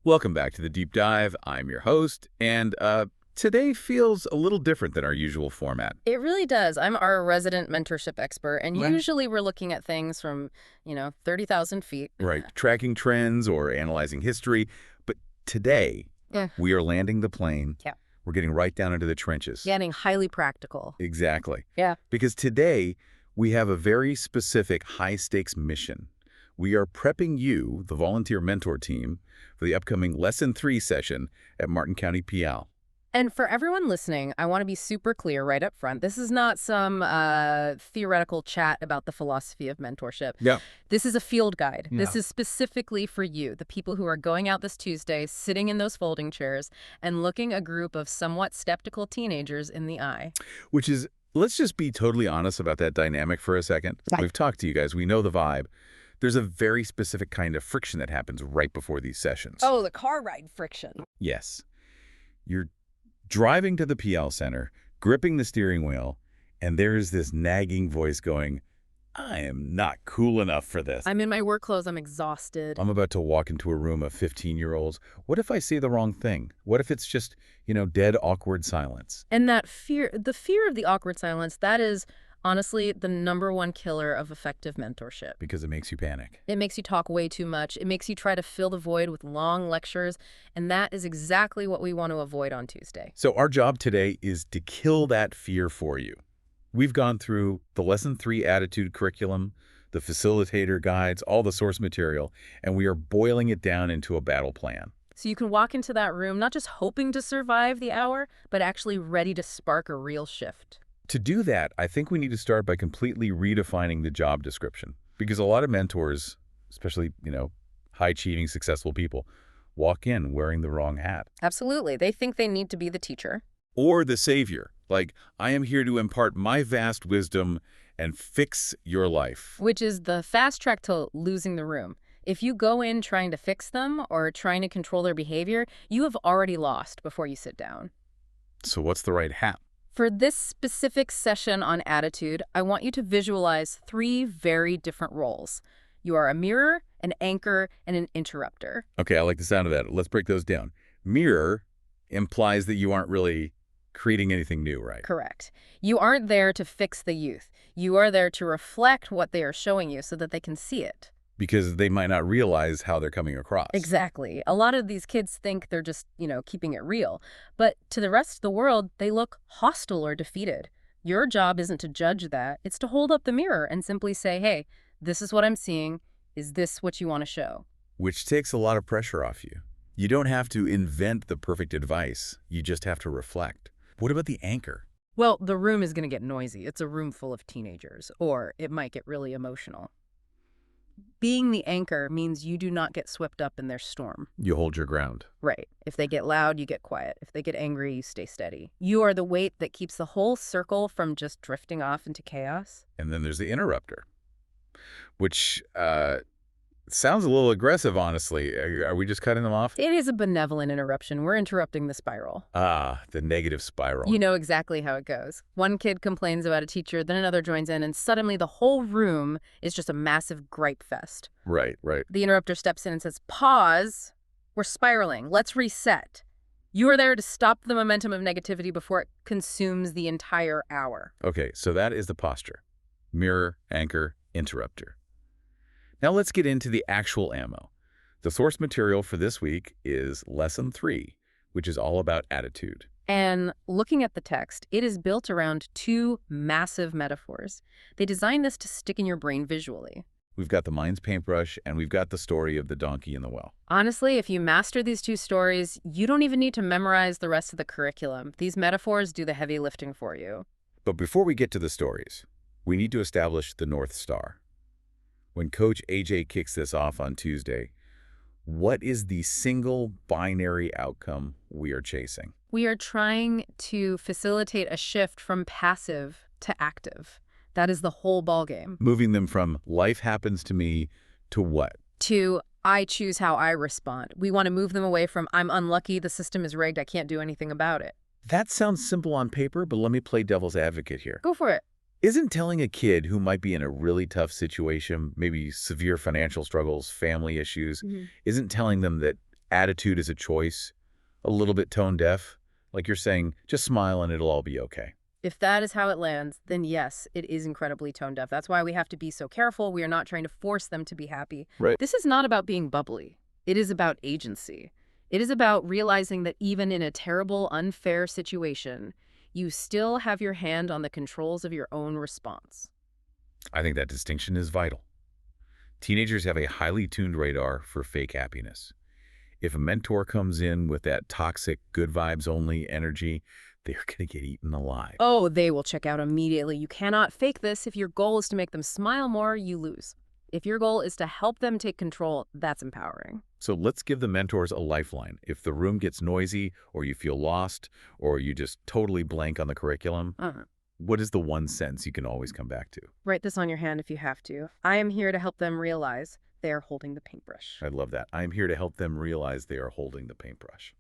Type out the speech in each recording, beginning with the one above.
Welcome back to the Deep Dive. I'm your host, and today feels a little different than our usual format. It really does. I'm our resident mentorship expert, and Right. usually we're looking at things from, 30,000 feet. Right, tracking trends or analyzing history. But today, Yeah. we are landing the plane. Yeah. We're getting right down into the trenches. Getting highly practical. Exactly. Yeah. Because today, we have a very specific high-stakes mission. We are prepping you, the volunteer mentor team, for the upcoming Lesson 3 session at Martin County PL. And for everyone listening, I want to be super clear right up front. This is not some theoretical chat about the philosophy of mentorship. Yeah. This is a field guide. Yeah. This is specifically for you, the people who are going out this Tuesday, sitting in those folding chairs, and looking a group of somewhat skeptical teenagers in the eye. Which is, let's just be totally honest about that dynamic for a second. Right. We've talked to you guys. We know the vibe. There's a very specific kind of friction that happens right before these sessions. Oh, the car ride friction. Yes. You're driving to the PL Center, gripping the steering wheel, and there's this nagging voice going, I am not cool enough for this. I'm in my work clothes. I'm exhausted. I'm about to walk into a room of 15-year-olds. What if I say the wrong thing? What if it's just, dead awkward silence? And that fear, the fear of the awkward silence, that is honestly the #1 killer of effective mentorship. Because it makes you panic. It makes you talk way too much. It makes you try to fill the void with long lectures. And that is exactly what we want to avoid on Tuesday. So our job today is to kill that fear for you. We've gone through the Lesson 3 attitude curriculum, the facilitator guides, all the source material, and we are boiling it down into a battle plan. So you can walk into that room not just hoping to survive the hour, but actually ready to spark a real shift. To do that, I think we need to start by completely redefining the job description. Because a lot of mentors, especially, high-achieving, successful people, walk in wearing the wrong hat. Absolutely. They think they need to be the teacher. Or the savior. Like, I am here to impart my vast wisdom and fix your life. Which is the fast track to losing the room. If you go in trying to fix them or trying to control their behavior, you have already lost before you sit down. So what's the right hat? For this specific session on attitude, I want you to visualize 3 very different roles. You are a mirror, an anchor, and an interrupter. Okay, I like the sound of that. Let's break those down. Mirror implies that you aren't really creating anything new, right? Correct. You aren't there to fix the youth. You are there to reflect what they are showing you so that they can see it. Because they might not realize how they're coming across. Exactly. A lot of these kids think they're just, keeping it real. But to the rest of the world, they look hostile or defeated. Your job isn't to judge that. It's to hold up the mirror and simply say, hey, this is what I'm seeing. Is this what you want to show? Which takes a lot of pressure off you. You don't have to invent the perfect advice. You just have to reflect. What about the anchor? Well, the room is going to get noisy. It's a room full of teenagers, or it might get really emotional. Being the anchor means you do not get swept up in their storm. You hold your ground. Right. If they get loud, you get quiet. If they get angry, you stay steady. You are the weight that keeps the whole circle from just drifting off into chaos. And then there's the interrupter, which sounds a little aggressive, honestly. Are we just cutting them off? It is a benevolent interruption. We're interrupting the spiral. Ah, the negative spiral. You know exactly how it goes. One kid complains about a teacher, then another joins in, and suddenly the whole room is just a massive gripe fest. Right. The interrupter steps in and says, pause. We're spiraling. Let's reset. You are there to stop the momentum of negativity before it consumes the entire hour. Okay, so that is the posture. Mirror, anchor, interrupter. Now let's get into the actual ammo. The source material for this week is Lesson 3, which is all about attitude. And looking at the text, it is built around 2 massive metaphors. They designed this to stick in your brain visually. We've got the mind's paintbrush, and we've got the story of the donkey in the well. Honestly, if you master these 2 stories, you don't even need to memorize the rest of the curriculum. These metaphors do the heavy lifting for you. But before we get to the stories, we need to establish the North Star. When Coach AJ kicks this off on Tuesday, what is the single binary outcome we are chasing? We are trying to facilitate a shift from passive to active. That is the whole ballgame. Moving them from life happens to me to what? To I choose how I respond. We want to move them away from I'm unlucky, the system is rigged, I can't do anything about it. That sounds simple on paper, but let me play devil's advocate here. Go for it. Isn't telling a kid who might be in a really tough situation, maybe severe financial struggles, family issues, isn't telling them that attitude is a choice, a little bit tone deaf, like you're saying, just smile and it'll all be okay. If that is how it lands, then yes, it is incredibly tone deaf. That's why we have to be so careful. We are not trying to force them to be happy. Right. This is not about being bubbly. It is about agency. It is about realizing that even in a terrible, unfair situation, you still have your hand on the controls of your own response. I think that distinction is vital. Teenagers have a highly tuned radar for fake happiness. If a mentor comes in with that toxic, good vibes only energy, they're going to get eaten alive. Oh, they will check out immediately. You cannot fake this. If your goal is to make them smile more, you lose. If your goal is to help them take control, that's empowering. So let's give the mentors a lifeline. If the room gets noisy, or you feel lost, or you just totally blank on the curriculum, what is the one sentence you can always come back to? Write this on your hand if you have to. I am here to help them realize they are holding the paintbrush. I love that. I'm here to help them realize they are holding the paintbrush.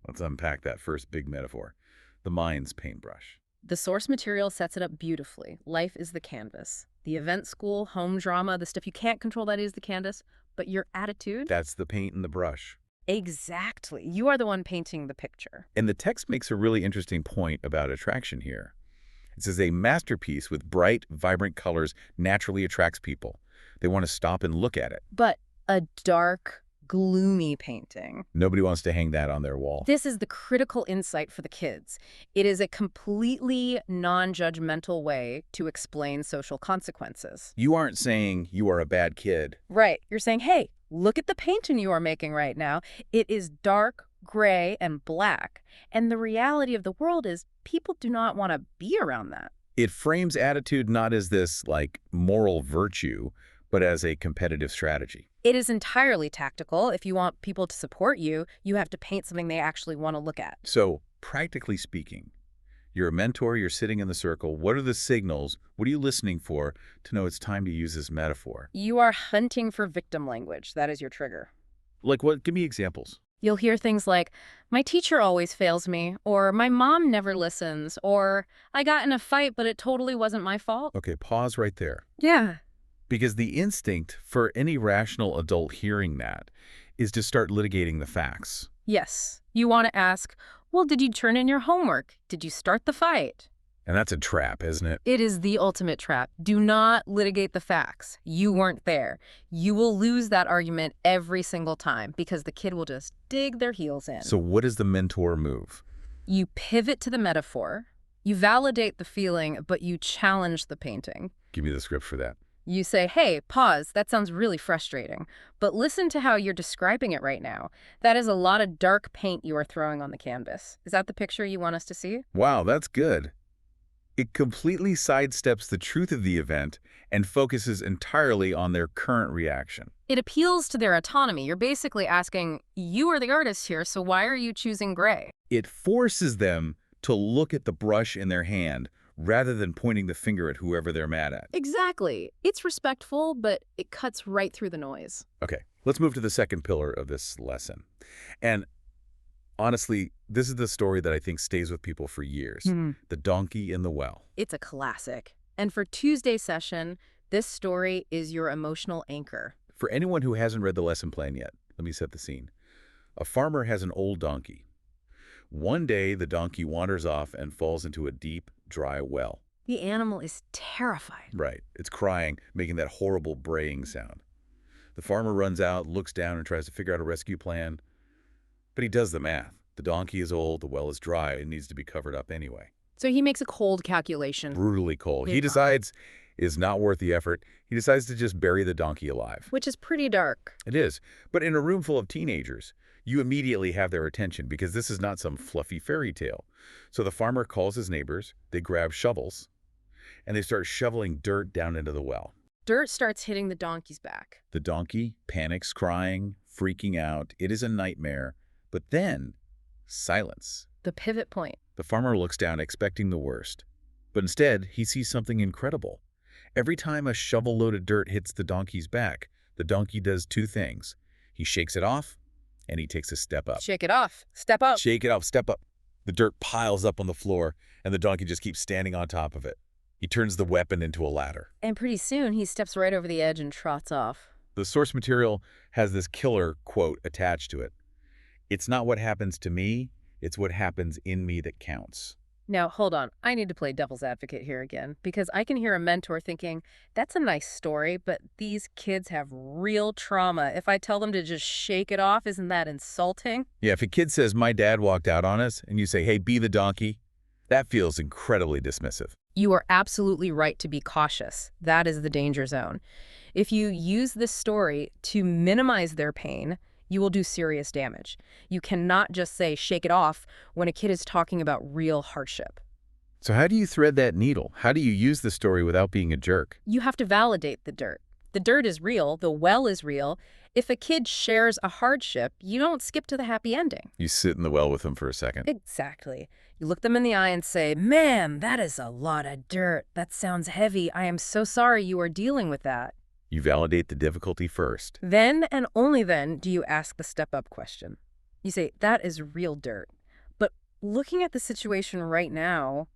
Let's unpack that first big metaphor, the mind's paintbrush. The source material sets it up beautifully. Life is the canvas. The event school, home drama, the stuff you can't control, that is the canvas. But your attitude? That's the paint and the brush. Exactly. You are the one painting the picture. And the text makes a really interesting point about attraction here. It says a masterpiece with bright, vibrant colors naturally attracts people. They want to stop and look at it. But a dark, gloomy painting. Nobody wants to hang that on their wall. This is the critical insight for the kids. It is a completely non-judgmental way to explain social consequences. You aren't saying you are a bad kid. Right. You're saying, hey, look at the painting you are making right now. It is dark, gray, and black. And the reality of the world is people do not want to be around that. It frames attitude not as this, like, moral virtue, but as a competitive strategy. It is entirely tactical. If you want people to support you, you have to paint something they actually want to look at. So, practically speaking, you're a mentor, you're sitting in the circle. What are the signals? What are you listening for to know it's time to use this metaphor? You are hunting for victim language. That is your trigger. Like what? Give me examples. You'll hear things like, my teacher always fails me, or my mom never listens, or I got in a fight, but it totally wasn't my fault. Okay, pause right there. Yeah. Because the instinct for any rational adult hearing that is to start litigating the facts. Yes. You want to ask, well, did you turn in your homework? Did you start the fight? And that's a trap, isn't it? It is the ultimate trap. Do not litigate the facts. You weren't there. You will lose that argument every single time because the kid will just dig their heels in. So what is the mentor move? You pivot to the metaphor. You validate the feeling, but you challenge the painting. Give me the script for that. You say, hey, pause, that sounds really frustrating, but listen to how you're describing it right now. That is a lot of dark paint you are throwing on the canvas. Is that the picture you want us to see? Wow, that's good. It completely sidesteps the truth of the event and focuses entirely on their current reaction. It appeals to their autonomy. You're basically asking, you are the artist here, so why are you choosing gray? It forces them to look at the brush in their hand rather than pointing the finger at whoever they're mad at. Exactly. It's respectful, but it cuts right through the noise. Okay, let's move to the second pillar of this lesson. And honestly, this is the story that I think stays with people for years. The donkey in the well. It's a classic. And for Tuesday's session, this story is your emotional anchor. For anyone who hasn't read the lesson plan yet, let me set the scene. A farmer has an old donkey. One day, the donkey wanders off and falls into a deep, dry well. The animal is terrified. Right. It's crying, making that horrible braying sound. The farmer runs out, looks down, and tries to figure out a rescue plan. But he does the math. The donkey is old, the well is dry, it needs to be covered up anyway. So he makes a cold calculation. Brutally cold. Yeah. He decides it's not worth the effort. He decides to just bury the donkey alive. Which is pretty dark. It is. But in a room full of teenagers, you immediately have their attention because this is not some fluffy fairy tale. So the farmer calls his neighbors, they grab shovels, and they start shoveling dirt down into the well. Dirt starts hitting the donkey's back. The donkey panics, crying, freaking out. It is a nightmare. But then, silence. The pivot point. The farmer looks down, expecting the worst. But instead, he sees something incredible. Every time a shovel-load of dirt hits the donkey's back, the donkey does two things. He shakes it off, and he takes a step up. Shake it off. Step up. Shake it off. Step up. The dirt piles up on the floor, and the donkey just keeps standing on top of it. He turns the weapon into a ladder. And pretty soon, he steps right over the edge and trots off. The source material has this killer quote attached to it. It's not what happens to me, it's what happens in me that counts. Now, hold on. I need to play devil's advocate here again, because I can hear a mentor thinking, that's a nice story, but these kids have real trauma. If I tell them to just shake it off, isn't that insulting? Yeah, if a kid says, my dad walked out on us, and you say, hey, be the donkey, that feels incredibly dismissive. You are absolutely right to be cautious. That is the danger zone. If you use this story to minimize their pain, you will do serious damage. You cannot just say, shake it off, when a kid is talking about real hardship. So how do you thread that needle? How do you use the story without being a jerk? You have to validate the dirt. The dirt is real. The well is real. If a kid shares a hardship, you don't skip to the happy ending. You sit in the well with them for a second. Exactly. You look them in the eye and say, man, that is a lot of dirt. That sounds heavy. I am so sorry you are dealing with that. You validate the difficulty first. Then and only then do you ask the step-up question. You say, that is real dirt. But looking at the situation right now,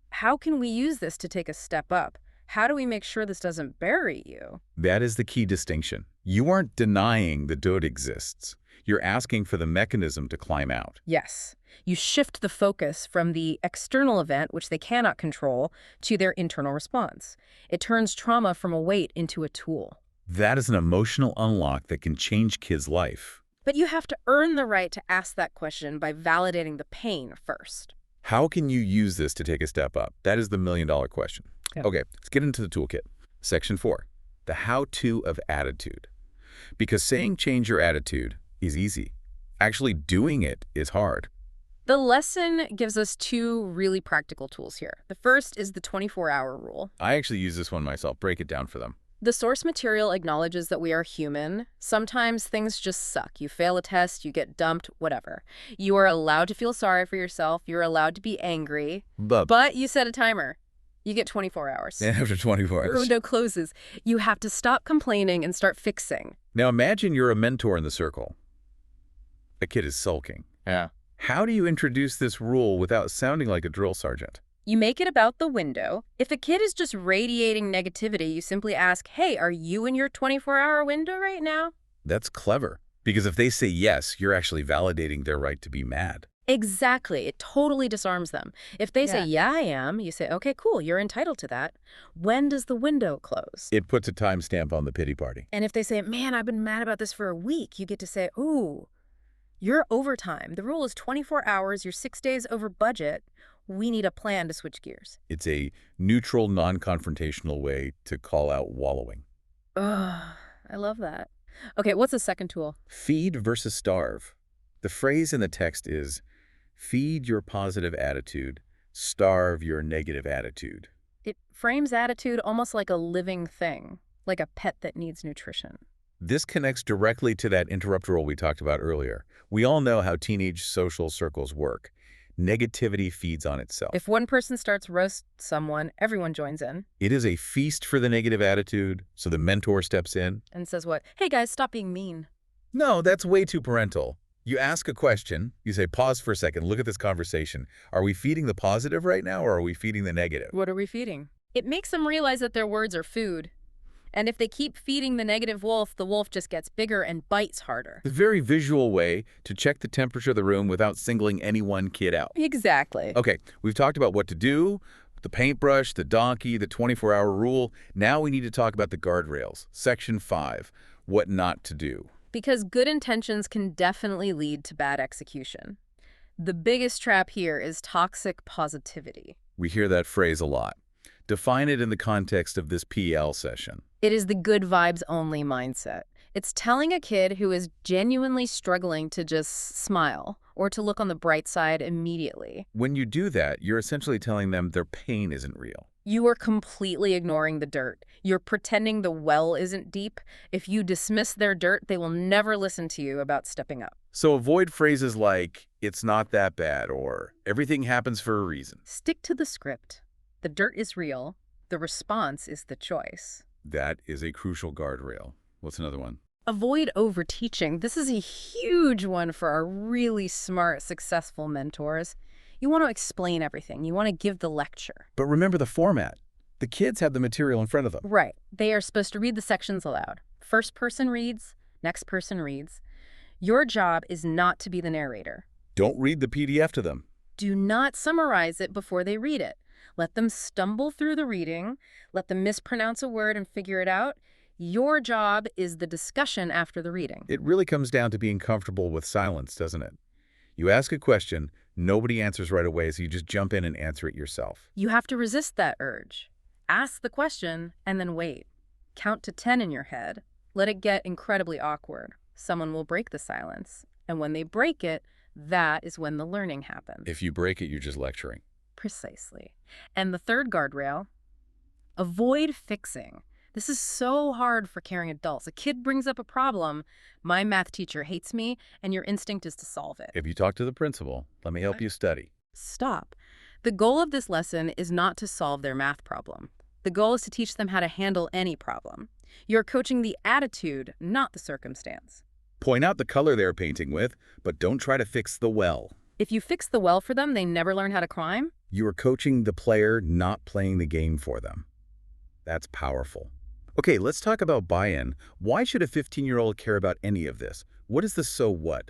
how can we use this to take a step up? How do we make sure this doesn't bury you? That is the key distinction. You aren't denying the dirt exists. You're asking for the mechanism to climb out. Yes. You shift the focus from the external event, which they cannot control, to their internal response. It turns trauma from a weight into a tool. That is an emotional unlock that can change kids' life. But you have to earn the right to ask that question by validating the pain first. How can you use this to take a step up? That is the million-dollar question. Yeah. Okay, let's get into the toolkit. Section 4, the how-to of attitude. Because saying change your attitude is easy. Actually doing it is hard. The lesson gives us two really practical tools here. The first is the 24-hour rule. I actually use this one myself. Break it down for them. The source material acknowledges that we are human. Sometimes things just suck. You fail a test, you get dumped, whatever. You are allowed to feel sorry for yourself. You're allowed to be angry. But you set a timer. You get 24 hours. And after 24 hours. Your window closes. You have to stop complaining and start fixing. Now imagine you're a mentor in the circle. A kid is sulking. Yeah. How do you introduce this rule without sounding like a drill sergeant? You make it about the window. If a kid is just radiating negativity, you simply ask, hey, are you in your 24-hour window right now? That's clever. Because if they say yes, you're actually validating their right to be mad. Exactly. It totally disarms them. If they say, yeah, I am, you say, okay, cool, you're entitled to that. When does the window close? It puts a timestamp on the pity party. And if they say, man, I've been mad about this for a week, you get to say, ooh, you're overtime. The rule is 24 hours. You're 6 days over budget. We need a plan to switch gears. It's a neutral, non-confrontational way to call out wallowing. Ugh, I love that. Okay, what's the second tool? Feed versus starve. The phrase in the text is, feed your positive attitude, starve your negative attitude. It frames attitude almost like a living thing, like a pet that needs nutrition. This connects directly to that interrupt rule we talked about earlier. We all know how teenage social circles work. Negativity feeds on itself. If one person starts roast someone, everyone joins in. It is a feast for the negative attitude, so the mentor steps in. And says what? Hey guys, stop being mean. No, that's way too parental. You ask a question, you say, pause for a second, look at this conversation. Are we feeding the positive right now, or are we feeding the negative? What are we feeding? It makes them realize that their words are food. And if they keep feeding the negative wolf, the wolf just gets bigger and bites harder. It's a very visual way to check the temperature of the room without singling any one kid out. Exactly. Okay, we've talked about what to do, the paintbrush, the donkey, the 24-hour rule. Now we need to talk about the guardrails. Section 5, what not to do. Because good intentions can definitely lead to bad execution. The biggest trap here is toxic positivity. We hear that phrase a lot. Define it in the context of this PL session. It is the good vibes only mindset. It's telling a kid who is genuinely struggling to just smile or to look on the bright side immediately. When you do that, you're essentially telling them their pain isn't real. You are completely ignoring the dirt. You're pretending the well isn't deep. If you dismiss their dirt, they will never listen to you about stepping up. So avoid phrases like, it's not that bad, or everything happens for a reason. Stick to the script. The dirt is real. The response is the choice. That is a crucial guardrail. What's another one? Avoid overteaching. This is a huge one for our really smart, successful mentors. You want to explain everything. You want to give the lecture. But remember the format. The kids have the material in front of them. Right. They are supposed to read the sections aloud. First person reads, next person reads. Your job is not to be the narrator. Don't read the PDF to them. Do not summarize it before they read it. Let them stumble through the reading. Let them mispronounce a word and figure it out. Your job is the discussion after the reading. It really comes down to being comfortable with silence, doesn't it? You ask a question, nobody answers right away, so you just jump in and answer it yourself. You have to resist that urge. Ask the question and then wait. Count to 10 in your head. Let it get incredibly awkward. Someone will break the silence. And when they break it, that is when the learning happens. If you break it, you're just lecturing. Precisely. And the third guardrail, avoid fixing. This is so hard for caring adults. A kid brings up a problem, my math teacher hates me, and your instinct is to solve it. If you talk to the principal, let me help you study. Stop. The goal of this lesson is not to solve their math problem. The goal is to teach them how to handle any problem. You're coaching the attitude, not the circumstance. Point out the color they're painting with, but don't try to fix the well. If you fix the well for them, they never learn how to climb. You are coaching the player, not playing the game for them. That's powerful. Okay, let's talk about buy-in. Why should a 15-year-old care about any of this? What is the so what?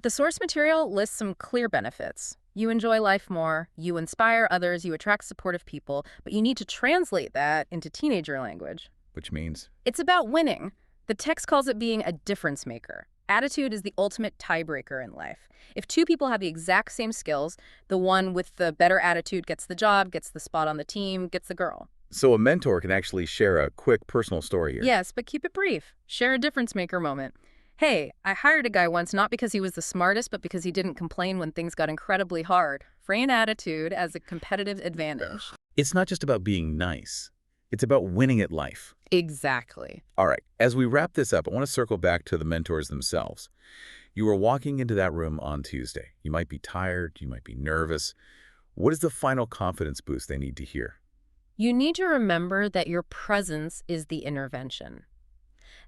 The source material lists some clear benefits. You enjoy life more, you inspire others, you attract supportive people, but you need to translate that into teenager language. Which means? It's about winning. The text calls it being a difference maker. Attitude is the ultimate tiebreaker in life. If two people have the exact same skills, the one with the better attitude gets the job, gets the spot on the team, gets the girl. So a mentor can actually share a quick personal story here. Yes, but keep it brief. Share a difference maker moment. Hey, I hired a guy once not because he was the smartest, but because he didn't complain when things got incredibly hard. Frame attitude as a competitive advantage. It's not just about being nice. It's about winning at life. Exactly. All right, as we wrap this up, I want to circle back to the mentors themselves. You are walking into that room on Tuesday. You might be tired, you might be nervous. What is the final confidence boost they need to hear? You need to remember that your presence is the intervention.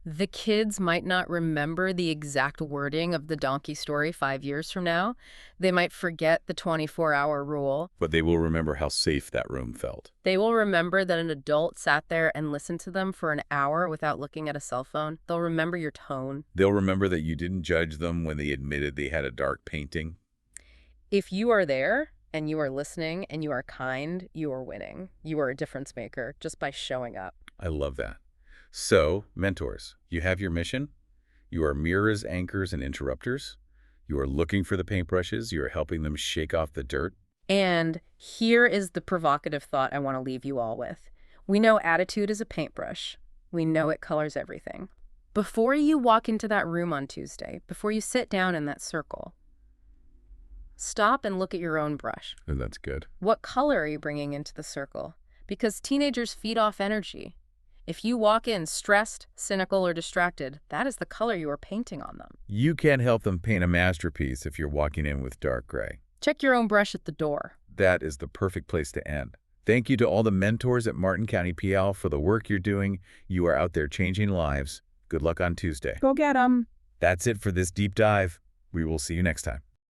The kids might not remember the exact wording of the donkey story 5 years from now. They might forget the 24-hour rule. But they will remember how safe that room felt. They will remember that an adult sat there and listened to them for an hour without looking at a cell phone. They'll remember your tone. They'll remember that you didn't judge them when they admitted they had a dark painting. If you are there and you are listening and you are kind, you are winning. You are a difference maker just by showing up. I love that. So, mentors, you have your mission. You are mirrors, anchors, and interrupters. You are looking for the paintbrushes. You are helping them shake off the dirt. And here is the provocative thought I want to leave you all with. We know attitude is a paintbrush. We know it colors everything. Before you walk into that room on Tuesday, before you sit down in that circle, stop and look at your own brush. Oh, that's good. What color are you bringing into the circle? Because teenagers feed off energy. If you walk in stressed, cynical, or distracted, that is the color you are painting on them. You can't help them paint a masterpiece if you're walking in with dark gray. Check your own brush at the door. That is the perfect place to end. Thank you to all the mentors at Martin County PL for the work you're doing. You are out there changing lives. Good luck on Tuesday. Go get 'em. That's it for this deep dive. We will see you next time.